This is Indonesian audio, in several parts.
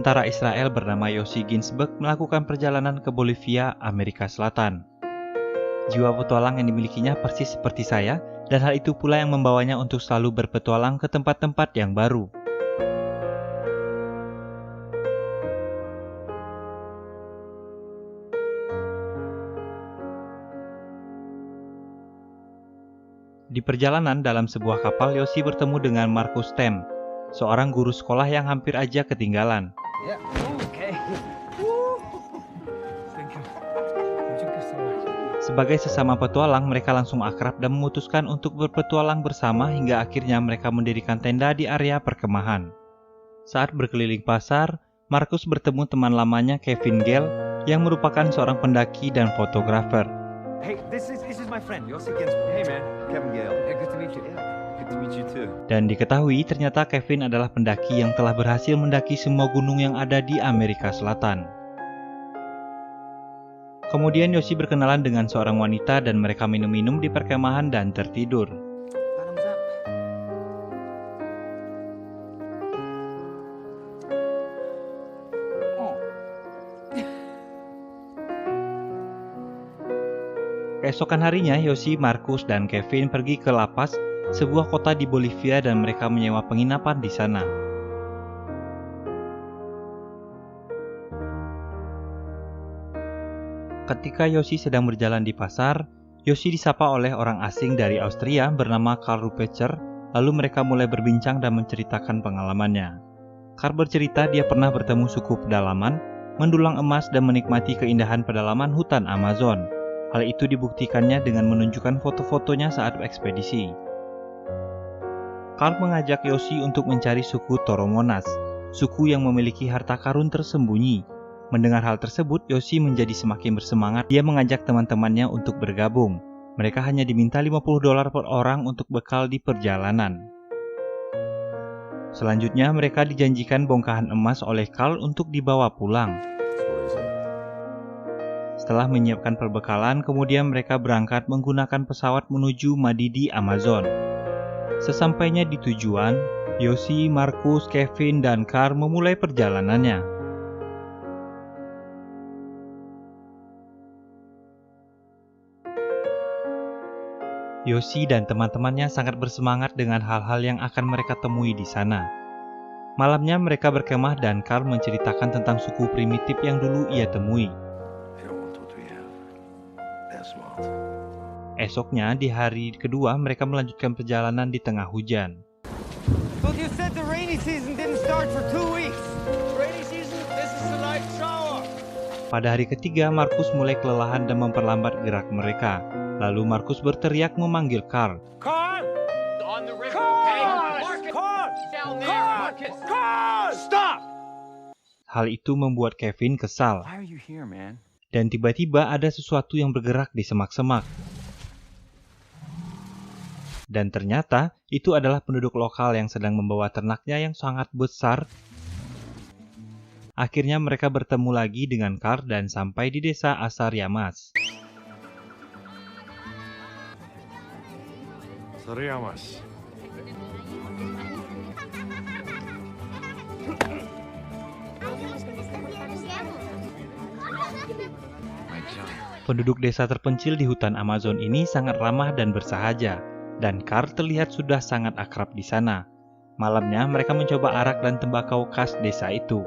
Tentara Israel bernama Yossi Ginsburg melakukan perjalanan ke Bolivia, Amerika Selatan. Jiwa petualang yang dimilikinya persis seperti saya, dan hal itu pula yang membawanya untuk selalu berpetualang ke tempat-tempat yang baru. Di perjalanan dalam sebuah kapal, Yossi bertemu dengan Marcus Stem, seorang guru sekolah yang hampir aja ketinggalan. Sebagai sesama petualang, mereka langsung akrab dan memutuskan untuk berpetualang bersama hingga akhirnya mereka mendirikan tenda di area perkemahan. Saat berkeliling pasar, Marcus bertemu teman lamanya Kevin Gale yang merupakan seorang pendaki dan fotografer. Hey, this is my friend, Yossi Ginsburg. Hey man, Kevin Gale. Hey, good to meet you. Yeah, good to meet you too. Dan diketahui ternyata Kevin adalah pendaki yang telah berhasil mendaki semua gunung yang ada di Amerika Selatan. Kemudian Yossi berkenalan dengan seorang wanita dan mereka minum-minum di perkemahan dan tertidur. Bottoms up. Keesokan harinya, Yossi, Marcus, dan Kevin pergi ke La Paz, sebuah kota di Bolivia, dan mereka menyewa penginapan di sana. Ketika Yossi sedang berjalan di pasar, Yossi disapa oleh orang asing dari Austria bernama Karl Rupecher, lalu mereka mulai berbincang dan menceritakan pengalamannya. Karl bercerita dia pernah bertemu suku pedalaman, mendulang emas dan menikmati keindahan pedalaman hutan Amazon. Hal itu dibuktikannya dengan menunjukkan foto-fotonya saat ekspedisi. Karl mengajak Yossi untuk mencari suku Toromonas, suku yang memiliki harta karun tersembunyi. Mendengar hal tersebut, Yossi menjadi semakin bersemangat. Dia mengajak teman-temannya untuk bergabung. Mereka hanya diminta $50 per orang untuk bekal di perjalanan. Selanjutnya, mereka dijanjikan bongkahan emas oleh Karl untuk dibawa pulang. Setelah menyiapkan perbekalan, kemudian mereka berangkat menggunakan pesawat menuju Madidi, Amazon. Sesampainya di tujuan, Yossi, Marcus, Kevin, dan Karl memulai perjalanannya. Yossi dan teman-temannya sangat bersemangat dengan hal-hal yang akan mereka temui di sana. Malamnya mereka berkemah dan Karl menceritakan tentang suku primitif yang dulu ia temui. Esoknya, di hari kedua, mereka melanjutkan perjalanan di tengah hujan. Pada hari ketiga, Marcus mulai kelelahan dan memperlambat gerak mereka. Lalu Marcus berteriak memanggil Karl. Carl! On the river, okay? Carl! Down there, Marcus! Carl! Stop! Hal itu membuat Kevin kesal. Why are you here, man? Dan tiba-tiba ada sesuatu yang bergerak di semak-semak. Dan ternyata itu adalah penduduk lokal yang sedang membawa ternaknya yang sangat besar. Akhirnya mereka bertemu lagi dengan Karl dan sampai di desa Asariamas. Asariamas. Penduduk desa terpencil di hutan Amazon ini sangat ramah dan bersahaja, dan Karl terlihat sudah sangat akrab di sana. Malamnya mereka mencoba arak dan tembakau khas desa itu.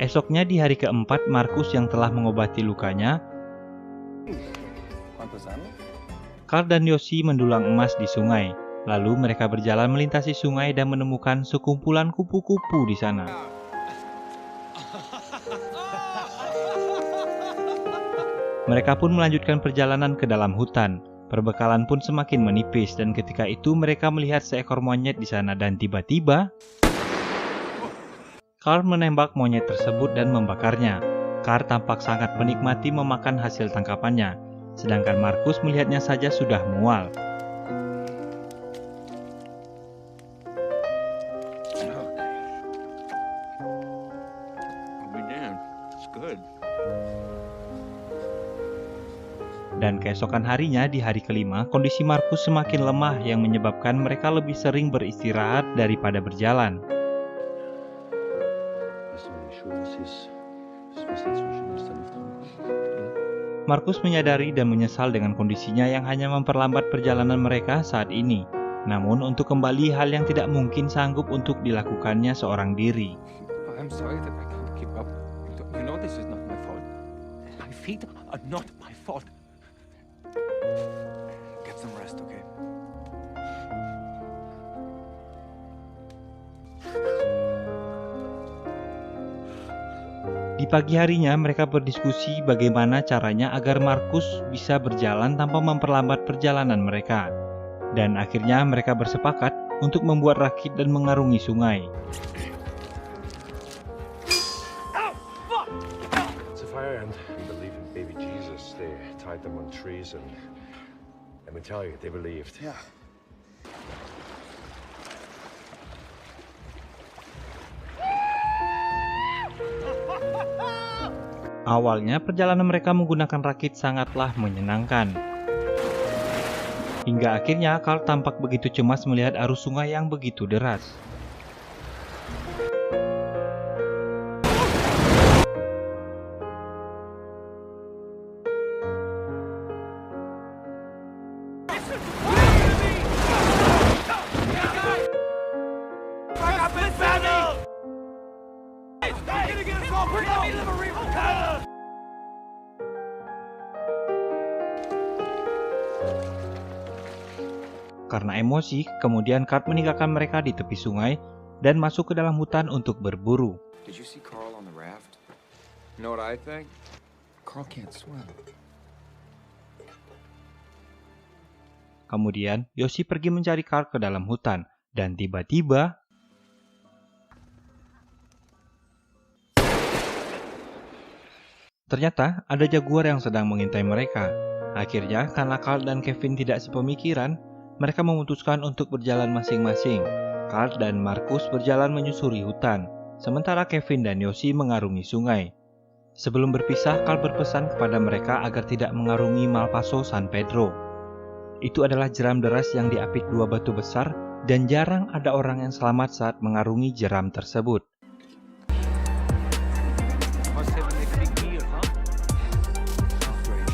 Esoknya di hari keempat, Marcus yang telah mengobati lukanya, Karl dan Yossi mendulang emas di sungai. Lalu mereka berjalan melintasi sungai dan menemukan sekumpulan kupu-kupu di sana. Mereka pun melanjutkan perjalanan ke dalam hutan. Perbekalan pun semakin menipis dan ketika itu mereka melihat seekor monyet di sana dan tiba-tiba Karl menembak monyet tersebut dan membakarnya. Karl tampak sangat menikmati memakan hasil tangkapannya, sedangkan Marcus melihatnya saja sudah mual. Dan Dan keesokan harinya di hari kelima, kondisi Markus semakin lemah yang menyebabkan mereka lebih sering beristirahat daripada berjalan. Markus menyadari dan menyesal dengan kondisinya yang hanya memperlambat perjalanan mereka saat ini. Namun untuk kembali hal yang tidak mungkin sanggup untuk dilakukannya seorang diri. I'm sorry that I can't keep up. You know this is not my fault. My feet are not my fault. Get some rest, okay? Di pagi harinya mereka berdiskusi bagaimana caranya agar Markus bisa berjalan tanpa memperlambat perjalanan mereka. Dan akhirnya mereka bersepakat untuk membuat rakit dan mengarungi sungai. It's a fire ant. They believe in baby Jesus. They tied them on trees and let me tell you, they believed. Yeah. Awalnya perjalanan mereka menggunakan rakit sangatlah menyenangkan. Hingga akhirnya Carl tampak begitu cemas melihat arus sungai yang begitu deras. Karena emosi, kemudian Carl meninggalkan mereka di tepi sungai dan masuk ke dalam hutan untuk berburu. Did you see Carl on the raft? You know what I think? Carl can't swim. Kemudian, Yoshi pergi mencari Carl ke dalam hutan, dan tiba-tiba ternyata ada jaguar yang sedang mengintai mereka. Akhirnya, karena Carl dan Kevin tidak sepemikiran, mereka memutuskan untuk berjalan masing-masing. Carl dan Markus berjalan menyusuri hutan, sementara Kevin dan Yoshi mengarungi sungai. Sebelum berpisah, Carl berpesan kepada mereka agar tidak mengarungi Malpaso San Pedro. Itu adalah jeram deras yang diapit dua batu besar, dan jarang ada orang yang selamat saat mengarungi jeram tersebut. Must have a big deal, huh? Great.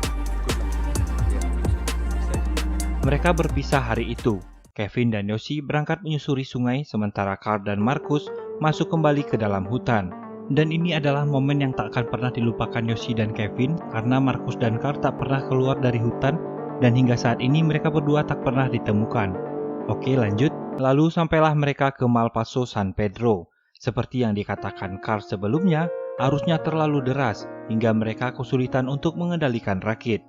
Good luck. Yeah, be safe. Mereka berpisah hari itu. Kevin dan Yoshi berangkat menyusuri sungai, sementara Carl dan Markus masuk kembali ke dalam hutan. Dan ini adalah momen yang tak akan pernah dilupakan Yoshi dan Kevin, karena Markus dan Carl tak pernah keluar dari hutan, dan hingga saat ini mereka berdua tak pernah ditemukan. Oke, lanjut. Lalu sampailah mereka ke Malpaso San Pedro. Seperti yang dikatakan Carl sebelumnya, arusnya terlalu deras, hingga mereka kesulitan untuk mengendalikan rakit.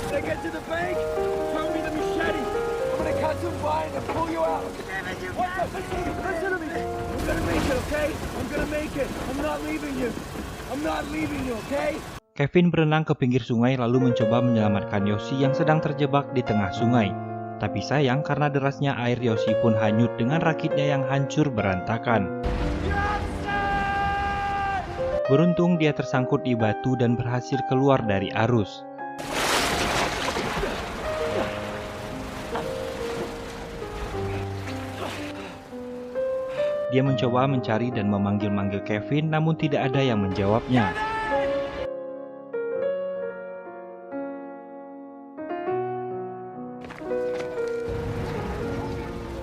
When I get to the bank, throw me the machete. I'm gonna cut some vine and pull you out. Listen to me. I'm gonna make it, okay? I'm gonna make it. I'm not leaving you. I'm not leaving you, okay? Kevin berenang ke pinggir sungai lalu mencoba menyelamatkan Yoshi yang sedang terjebak di tengah sungai. Tapi sayang karena derasnya air, Yoshi pun hanyut dengan rakitnya yang hancur berantakan. Beruntung dia tersangkut di batu dan berhasil keluar dari arus. Dia mencoba mencari dan memanggil-manggil Kevin, namun tidak ada yang menjawabnya.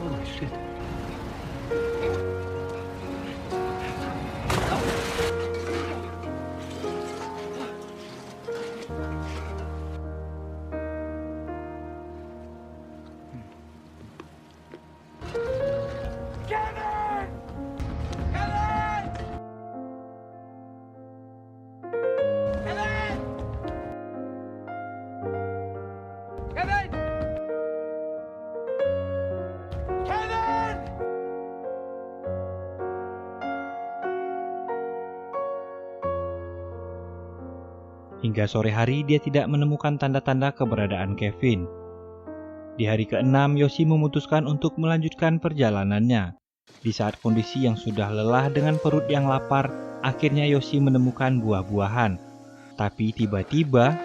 Holy shit. Hingga sore hari dia tidak menemukan tanda-tanda keberadaan Kevin. Di hari ke-6, Yoshi memutuskan untuk melanjutkan perjalanannya. Di saat kondisi yang sudah lelah dengan perut yang lapar, akhirnya Yoshi menemukan buah-buahan. Tapi tiba-tiba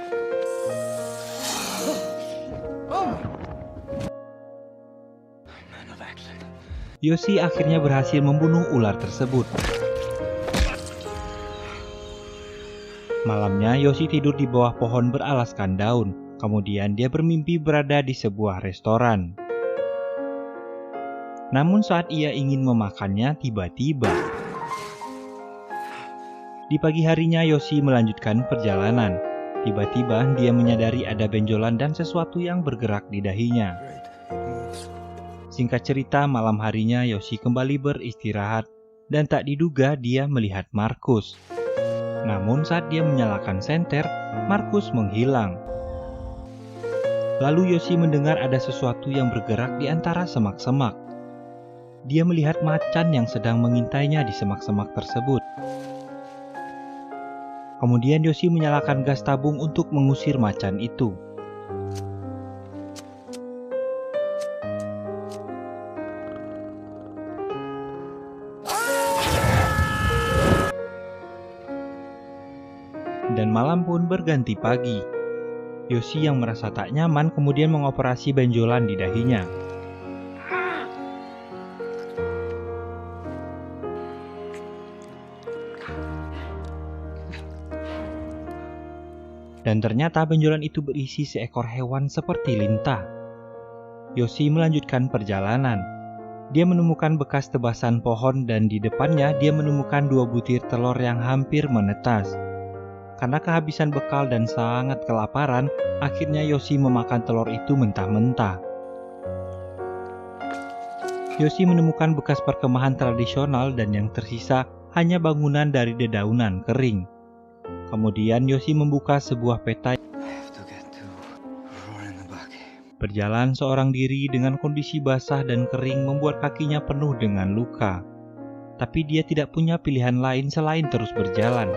Yoshi akhirnya berhasil membunuh ular tersebut. Malamnya, Yoshi tidur di bawah pohon beralaskan daun. Kemudian dia bermimpi berada di sebuah restoran. Namun saat ia ingin memakannya, tiba-tiba di pagi harinya Yoshi melanjutkan perjalanan. Tiba-tiba dia menyadari ada benjolan dan sesuatu yang bergerak di dahinya. Singkat cerita, malam harinya Yoshi kembali beristirahat dan tak diduga dia melihat Markus. Namun saat dia menyalakan senter, Markus menghilang. Lalu Yoshi mendengar ada sesuatu yang bergerak di antara semak-semak. Dia melihat macan yang sedang mengintainya di semak-semak tersebut. Kemudian Yoshi menyalakan gas tabung untuk mengusir macan itu. Dan malam pun berganti pagi. Yoshi yang merasa tak nyaman kemudian mengoperasi benjolan di dahinya. Dan ternyata benjolan itu berisi seekor hewan seperti lintah. Yoshi melanjutkan perjalanan. Dia menemukan bekas tebasan pohon dan di depannya dia menemukan 2 butir telur yang hampir menetas. Karena kehabisan bekal dan sangat kelaparan, akhirnya Yoshi memakan telur itu mentah-mentah. Yoshi menemukan bekas perkemahan tradisional dan yang tersisa hanya bangunan dari dedaunan kering. Kemudian Yoshi membuka sebuah peta. Berjalan seorang diri dengan kondisi basah dan kering membuat kakinya penuh dengan luka. Tapi dia tidak punya pilihan lain selain terus berjalan.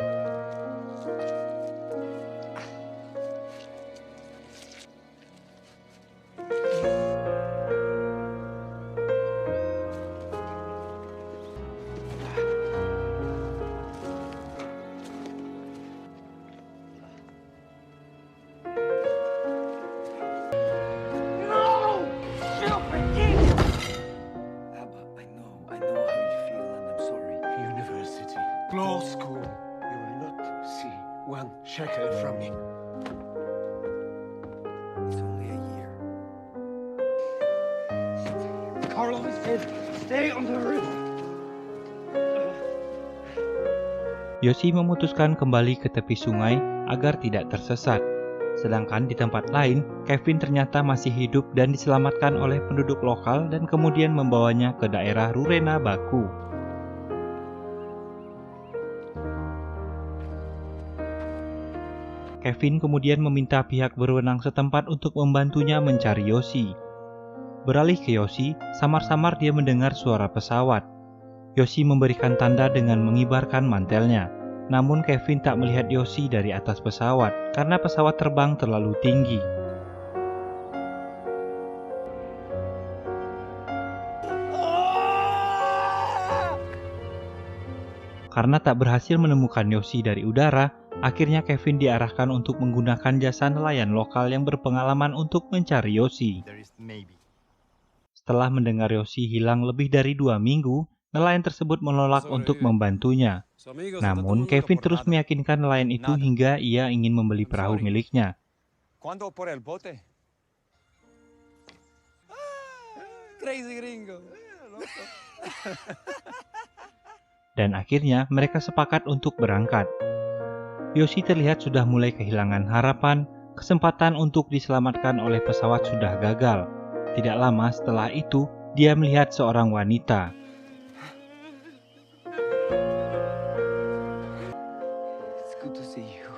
Law school. You will not see 1 shekel from me. It's only a year. Carlos said, stay on the river. Yoshi memutuskan kembali ke tepi sungai agar tidak tersesat. Sedangkan di tempat lain, Kevin ternyata masih hidup dan diselamatkan oleh penduduk lokal dan kemudian membawanya ke daerah Rurena Baku. Kevin kemudian meminta pihak berwenang setempat untuk membantunya mencari Yoshi. Beralih ke Yoshi, samar-samar dia mendengar suara pesawat. Yoshi memberikan tanda dengan mengibarkan mantelnya. Namun Kevin tak melihat Yoshi dari atas pesawat karena pesawat terbang terlalu tinggi. Karena tak berhasil menemukan Yoshi dari udara, akhirnya Kevin diarahkan untuk menggunakan jasa nelayan lokal yang berpengalaman untuk mencari Yoshi. Setelah mendengar Yoshi hilang lebih dari 2 minggu, nelayan tersebut menolak untuk membantunya. Namun, Kevin terus meyakinkan nelayan itu hingga ia ingin membeli perahu miliknya. Dan akhirnya mereka sepakat untuk berangkat. Yoshi terlihat sudah mulai kehilangan harapan, kesempatan untuk diselamatkan oleh pesawat sudah gagal. Tidak lama setelah itu, dia melihat seorang wanita. It's good to see you.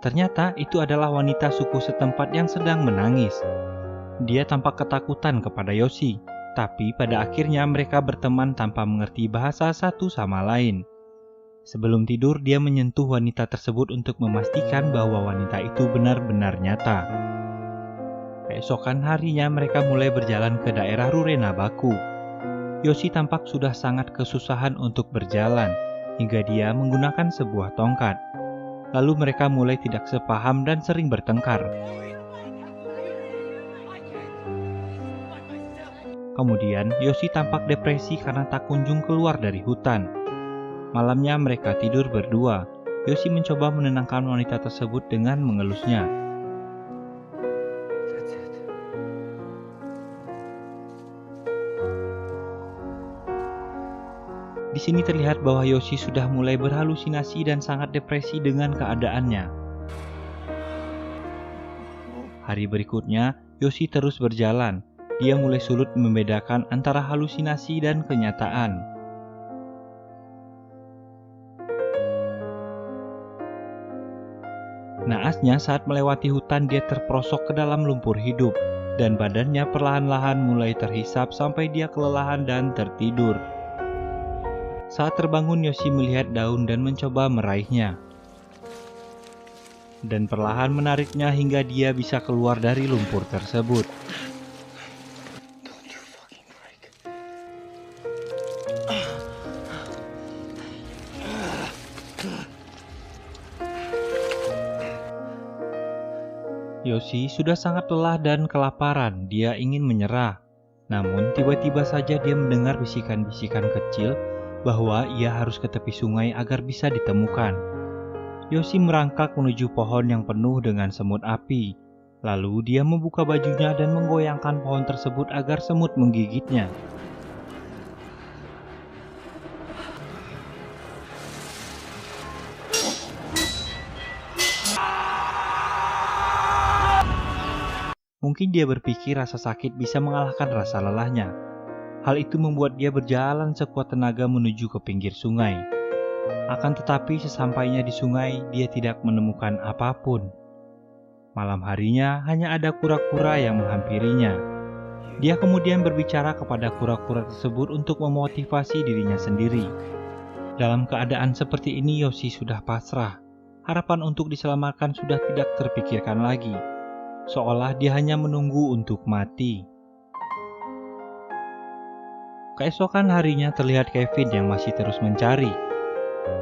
Ternyata itu adalah wanita suku setempat yang sedang menangis. Dia tampak ketakutan kepada Yoshi. Tapi pada akhirnya mereka berteman tanpa mengerti bahasa satu sama lain. Sebelum tidur, dia menyentuh wanita tersebut untuk memastikan bahwa wanita itu benar-benar nyata. Keesokan harinya mereka mulai berjalan ke daerah Rurena Baku. Yoshi tampak sudah sangat kesusahan untuk berjalan, hingga dia menggunakan sebuah tongkat. Lalu mereka mulai tidak sepaham dan sering bertengkar. Kemudian Yoshi tampak depresi karena tak kunjung keluar dari hutan. Malamnya mereka tidur berdua. Yoshi mencoba menenangkan wanita tersebut dengan mengelusnya. Di sini terlihat bahwa Yoshi sudah mulai berhalusinasi dan sangat depresi dengan keadaannya. Hari berikutnya, Yoshi terus berjalan. Dia mulai sulit membedakan antara halusinasi dan kenyataan. Naasnya saat melewati hutan dia terperosok ke dalam lumpur hidup, dan badannya perlahan-lahan mulai terhisap sampai dia kelelahan dan tertidur. Saat terbangun, Yoshi melihat daun dan mencoba meraihnya. Dan perlahan menariknya hingga dia bisa keluar dari lumpur tersebut. Yoshi sudah sangat lelah dan kelaparan, dia ingin menyerah. Namun tiba-tiba saja dia mendengar bisikan-bisikan kecil bahwa ia harus ke tepi sungai agar bisa ditemukan. Yoshi merangkak menuju pohon yang penuh dengan semut api. Lalu dia membuka bajunya dan menggoyangkan pohon tersebut agar semut menggigitnya. Mungkin dia berpikir rasa sakit bisa mengalahkan rasa lelahnya. Hal itu membuat dia berjalan sekuat tenaga menuju ke pinggir sungai. Akan tetapi sesampainya di sungai, dia tidak menemukan apapun. Malam harinya hanya ada kura-kura yang menghampirinya. Dia kemudian berbicara kepada kura-kura tersebut untuk memotivasi dirinya sendiri. Dalam keadaan seperti ini, Yoshi sudah pasrah. Harapan untuk diselamatkan sudah tidak terpikirkan lagi. Seolah dia hanya menunggu untuk mati. Keesokan harinya terlihat Kevin yang masih terus mencari.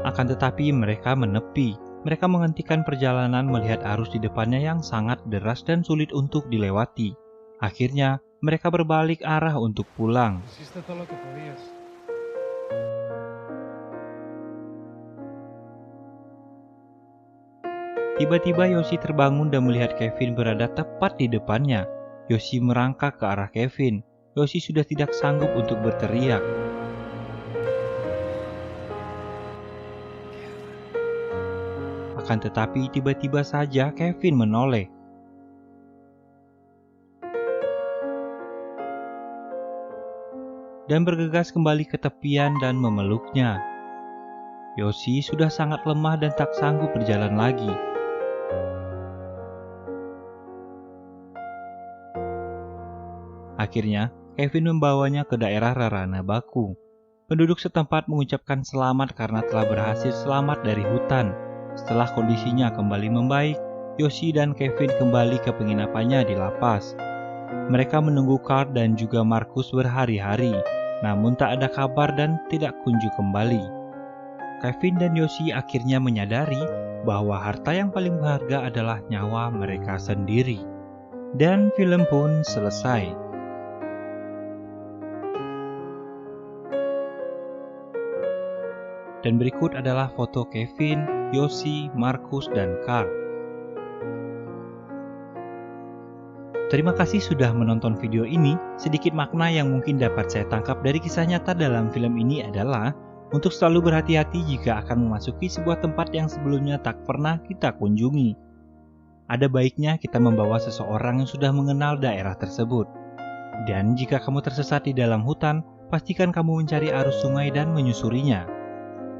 Akan tetapi mereka menepi. Mereka menghentikan perjalanan melihat arus di depannya yang sangat deras dan sulit untuk dilewati. Akhirnya mereka berbalik arah untuk pulang. Tiba-tiba Yoshi terbangun dan melihat Kevin berada tepat di depannya. Yoshi merangkak ke arah Kevin. Yoshi sudah tidak sanggup untuk berteriak. Akan tetapi tiba-tiba saja Kevin menoleh. Dan bergegas kembali ke tepian dan memeluknya. Yoshi sudah sangat lemah dan tak sanggup berjalan lagi. Akhirnya, Kevin membawanya ke daerah Rurena Baku. Penduduk setempat mengucapkan selamat karena telah berhasil selamat dari hutan. Setelah kondisinya kembali membaik, Yoshi dan Kevin kembali ke penginapannya di lapas. Mereka menunggu Carl dan juga Marcus berhari-hari, namun tak ada kabar dan tidak kunjung kembali. Kevin dan Yoshi akhirnya menyadari bahwa harta yang paling berharga adalah nyawa mereka sendiri. Dan film pun selesai. Dan berikut adalah foto Kevin, Yoshi, Marcus, dan Carl. Terima kasih sudah menonton video ini. Sedikit makna yang mungkin dapat saya tangkap dari kisah nyata dalam film ini adalah untuk selalu berhati-hati jika akan memasuki sebuah tempat yang sebelumnya tak pernah kita kunjungi. Ada baiknya kita membawa seseorang yang sudah mengenal daerah tersebut. Dan jika kamu tersesat di dalam hutan, pastikan kamu mencari arus sungai dan menyusurinya.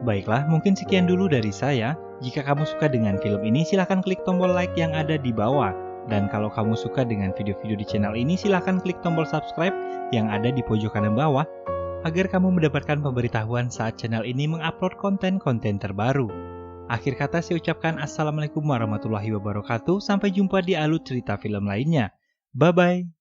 Baiklah, mungkin sekian dulu dari saya. Jika kamu suka dengan film ini, silahkan klik tombol like yang ada di bawah. Dan kalau kamu suka dengan video-video di channel ini, silahkan klik tombol subscribe yang ada di pojok kanan bawah. agar kamu mendapatkan pemberitahuan saat channel ini mengupload konten-konten terbaru. Akhir kata saya ucapkan Assalamualaikum warahmatullahi wabarakatuh. Sampai jumpa di Alur Cerita Film lainnya. Bye-bye.